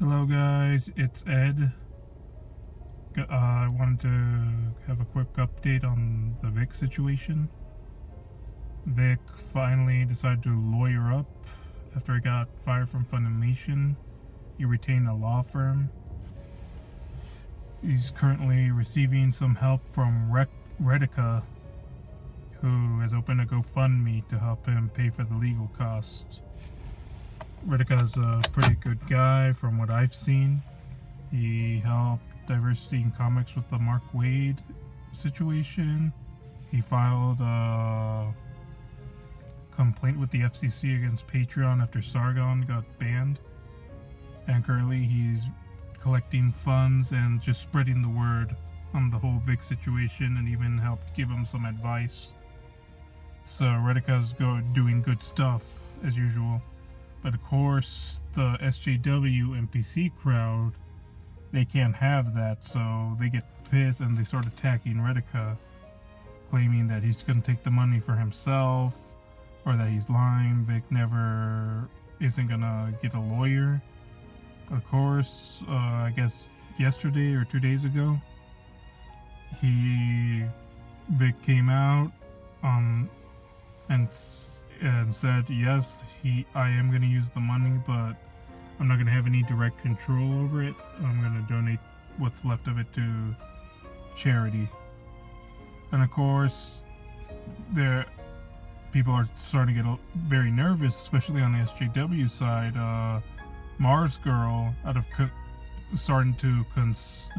Hello guys, it's Ed. I wanted to have a quick update on the Vic situation. Vic finally decided to lawyer up after he got fired from Funimation. He retained a law firm. He's currently receiving some help from Redica, who has opened a GoFundMe to help him pay for the legal costs. Redica's a pretty good guy from what I've seen. He helped diversity in comics with the Mark Waid situation. He filed a complaint with the FCC against Patreon after Sargon got banned. And currently he's collecting funds and just spreading the word on the whole Vic situation, and even helped give him some advice. So Redica's doing good stuff as usual. But of course, the SJW NPC crowd, they can't have that, so they get pissed and they start attacking Redica, claiming that he's going to take the money for himself, or that he's lying. Vic never isn't going to get a lawyer. But of course, I guess yesterday or 2 days ago, Vic came out and said, yes, I am going to use the money, but I'm not going to have any direct control over it. I'm going to donate what's left of it to charity. And of course, people are starting to get very nervous, especially on the SJW side. Mars Girl, starting to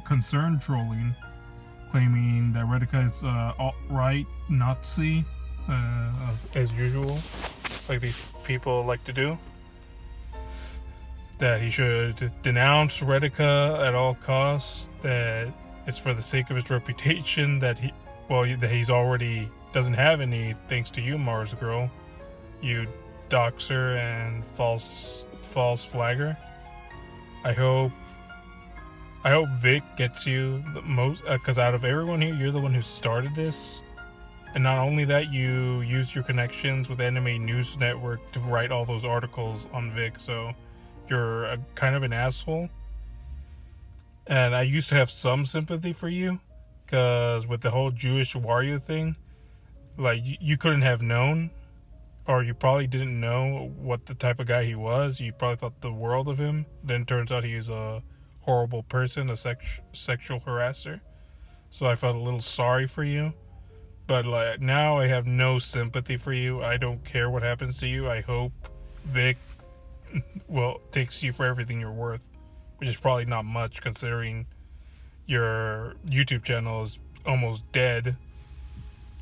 concern trolling, claiming that Redica is alt-right Nazi, as usual, like these people like to do. That he should denounce Redica at all costs, that it's for the sake of his reputation, that he's already doesn't have any, thanks to you, Mars Girl, you doxer and false flagger. I hope Vic gets you the most, because out of everyone here, you're the one who started this. And not only that, you used your connections with Anime News Network to write all those articles on Vic, so you're kind of an asshole. And I used to have some sympathy for you, because with the whole Jewish Wario thing, like, you couldn't have known, or you probably didn't know what the type of guy he was. You probably thought the world of him. Then turns out he's a horrible person, a sexual harasser. So I felt a little sorry for you. But like, now I have no sympathy for you. I don't care what happens to you. I hope Vic takes you for everything you're worth, which is probably not much considering your YouTube channel is almost dead.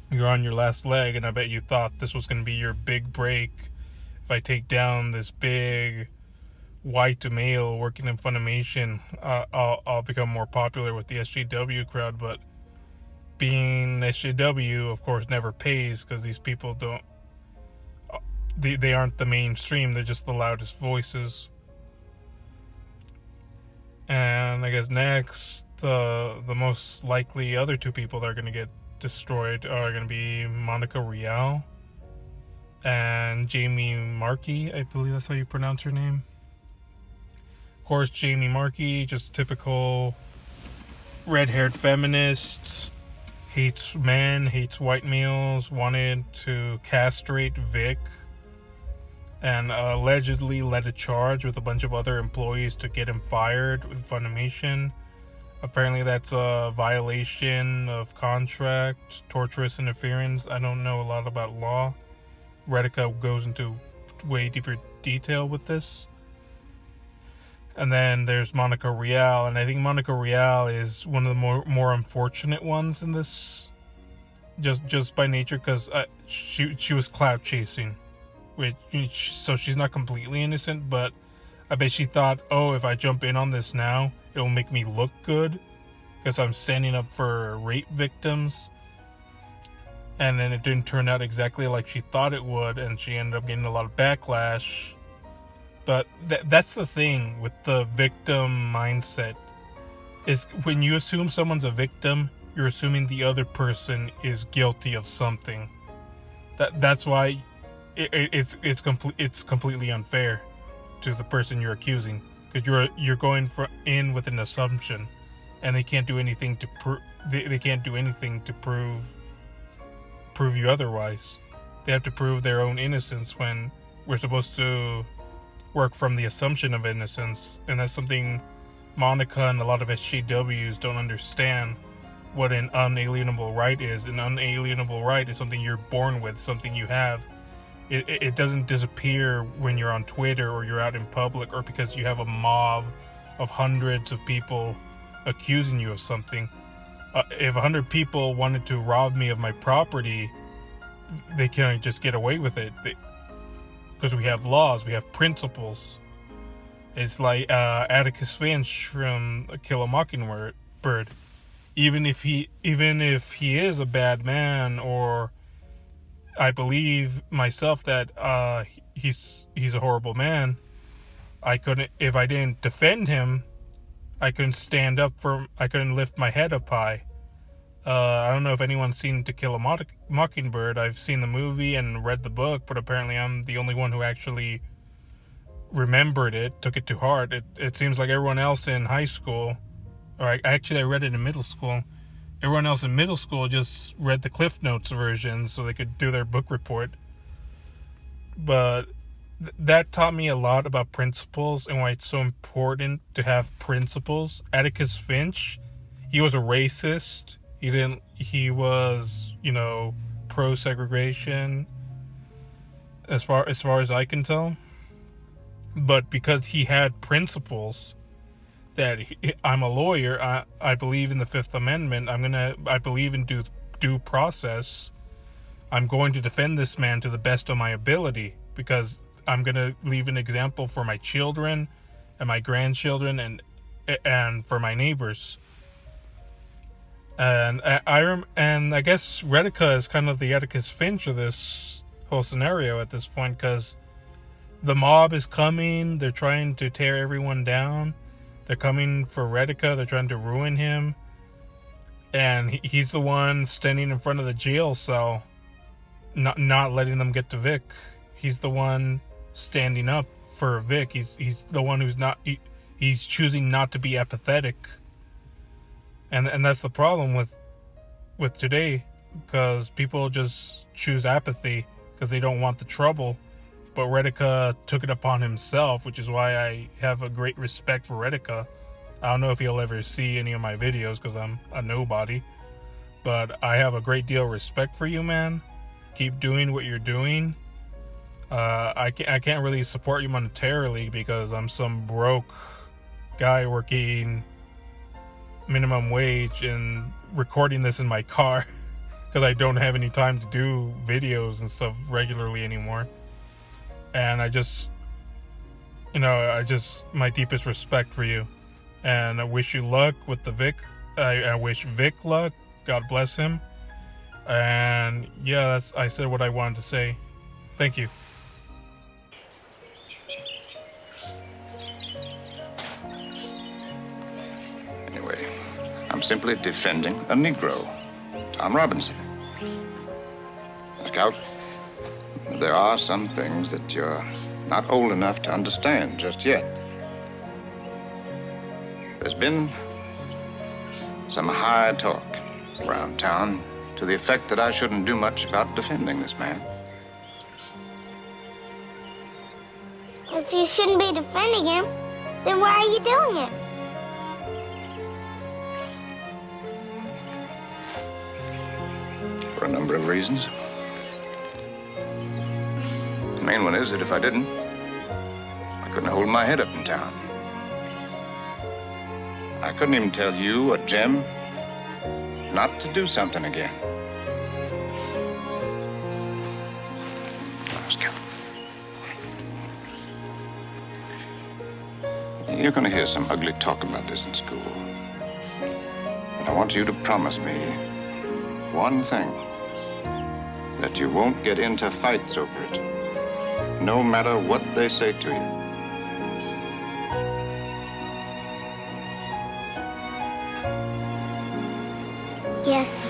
You're on your last leg, and I bet you thought this was going to be your big break. If I take down this big white male working in Funimation, I'll become more popular with the SJW crowd. But being SJW, of course, never pays, because these people they aren't the mainstream, they're just the loudest voices. And I guess next, the most likely other two people that are going to get destroyed are going to be Monica Rial and Jamie Markey. I believe that's how you pronounce her name. Of course, Jamie Markey, just typical red-haired feminist, hates men, hates white males, wanted to castrate Vic, and allegedly led a charge with a bunch of other employees to get him fired with Funimation. Apparently that's a violation of contract, torturous interference. I don't know a lot about law. Redica goes into way deeper detail with this. And then there's Monica Rial, and I think Monica Rial is one of the more unfortunate ones in this, just by nature, because she was clout chasing, so she's not completely innocent, but I bet she thought, oh, if I jump in on this now, it'll make me look good, because I'm standing up for rape victims. And then it didn't turn out exactly like she thought it would, and she ended up getting a lot of backlash. But that's the thing with the victim mindset, is when you assume someone's a victim, you're assuming the other person is guilty of something. That's why it's completely unfair to the person you're accusing. because you're going in with an assumption, and they can't do anything to they can't do anything to prove you otherwise. They have to prove their own innocence when we're supposed to work from the assumption of innocence, and that's something Monica and a lot of SJWs don't understand. What an unalienable right is. An unalienable right is something you're born with, something you have. It doesn't disappear when you're on Twitter or you're out in public or because you have a mob of hundreds of people accusing you of something. If 100 people wanted to rob me of my property, they can't just get away with it. Because we have laws, we have principles. It's like Atticus Finch from Kill a Mockingbird. Even if he is a bad man, or I believe myself that he's a horrible man, if I didn't defend him, I couldn't lift my head up high. I don't know if anyone's seen To Kill a Mockingbird. I've seen the movie and read the book, but apparently I'm the only one who actually remembered it, took it to heart. It seems like everyone else in high school, or I read it in middle school. Everyone else in middle school just read the Cliff Notes version so they could do their book report. But that taught me a lot about principles and why it's so important to have principles. Atticus Finch, he was a racist. He was, pro-segregation as far as I can tell. But because he had principles, I'm a lawyer, I believe in the Fifth Amendment, I believe in due process. I'm going to defend this man to the best of my ability, because I'm going to leave an example for my children and my grandchildren and for my neighbors. And I guess Redica is kind of the Atticus Finch of this whole scenario at this point, because the mob is coming. They're trying to tear everyone down. They're coming for Redica. They're trying to ruin him. And he's the one standing in front of the jail cell, not letting them get to Vic. He's the one standing up for Vic. He's the one who's not. He's choosing not to be apathetic. And that's the problem with today, because people just choose apathy because they don't want the trouble. But Redica took it upon himself, which is why I have a great respect for Redica. I don't know if he'll ever see any of my videos because I'm a nobody. But I have a great deal of respect for you, man. Keep doing what you're doing. I can't really support you monetarily because I'm some broke guy working minimum wage and recording this in my car because I don't have any time to do videos and stuff regularly anymore. And my deepest respect for you. And I wish you luck with the Vic. I wish Vic luck. God bless him. And yeah, I said what I wanted to say. Thank you. Anyway, I'm simply defending a Negro, Tom Robinson. Scout, there are some things that you're not old enough to understand just yet. There's been some high talk around town to the effect that I shouldn't do much about defending this man. If you shouldn't be defending him, then why are you doing it? For a number of reasons. The main one is that if I didn't, I couldn't hold my head up in town. I couldn't even tell you or Jim not to do something again. Scout. You're going to hear some ugly talk about this in school. And I want you to promise me one thing, that you won't get into fights over it, no matter what they say to you. Yes.